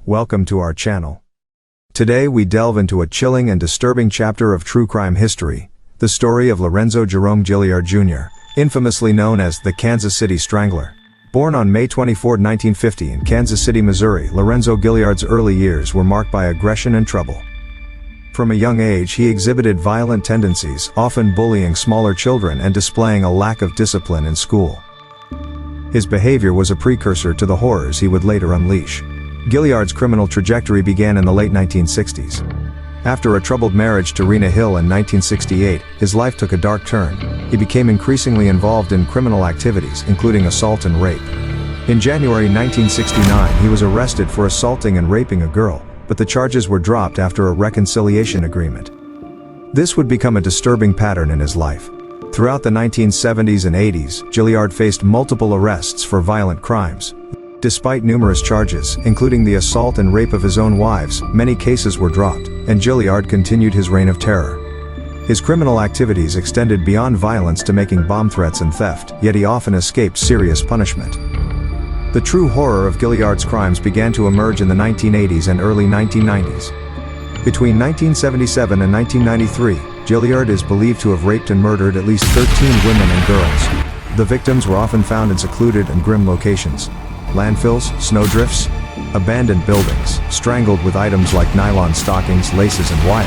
Welcome to our channel. Today we delve into a chilling and disturbing chapter of true crime history, the story of Lorenzo Jerome Gilyard Jr., infamously known as the Kansas City Strangler. Born on May 24, 1950 in Kansas City, Missouri, Lorenzo Gilyard's early years were marked by aggression and trouble. From a young age he exhibited violent tendencies, often bullying smaller children and displaying a lack of discipline in school. His behavior was a precursor to the horrors he would later unleash. Gilyard's criminal trajectory began in the late 1960s. After a troubled marriage to Rena Hill in 1968, his life took a dark turn. He became increasingly involved in criminal activities, including assault and rape. In January 1969, he was arrested for assaulting and raping a girl, but the charges were dropped after a reconciliation agreement. This would become a disturbing pattern in his life. Throughout the 1970s and 80s, Gilyard faced multiple arrests for violent crimes. Despite numerous charges, including the assault and rape of his own wives, many cases were dropped, and Gilyard continued his reign of terror. His criminal activities extended beyond violence to making bomb threats and theft, yet he often escaped serious punishment. The true horror of Gilyard's crimes began to emerge in the 1980s and early 1990s. Between 1977 and 1993, Gilyard is believed to have raped and murdered at least 13 women and girls. The victims were often found in secluded and grim locations. Landfills, snowdrifts, abandoned buildings, strangled with items like nylon stockings, laces and wire.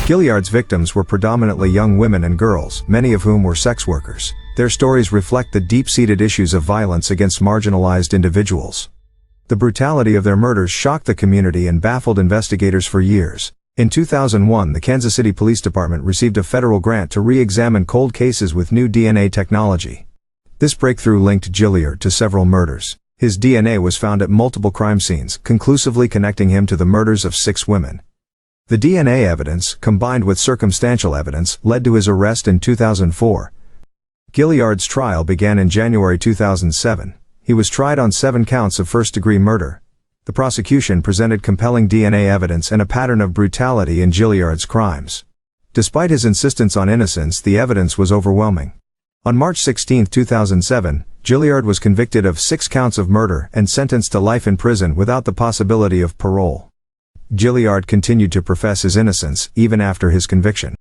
Gilyard's victims were predominantly young women and girls, many of whom were sex workers. Their stories reflect the deep-seated issues of violence against marginalized individuals. The brutality of their murders shocked the community and baffled investigators for years. In 2001, the Kansas City Police Department received a federal grant to re-examine cold cases with new DNA technology. This breakthrough linked Gilyard to several murders. His DNA was found at multiple crime scenes, conclusively connecting him to the murders of 6 women. The DNA evidence, combined with circumstantial evidence, led to his arrest in 2004. Gilyard's trial began in January 2007. He was tried on 7 counts of first-degree murder. The prosecution presented compelling DNA evidence and a pattern of brutality in Gilyard's crimes. Despite his insistence on innocence, the evidence was overwhelming. On March 16, 2007, Gilyard was convicted of 6 counts of murder and sentenced to life in prison without the possibility of parole. Gilyard continued to profess his innocence, even after his conviction.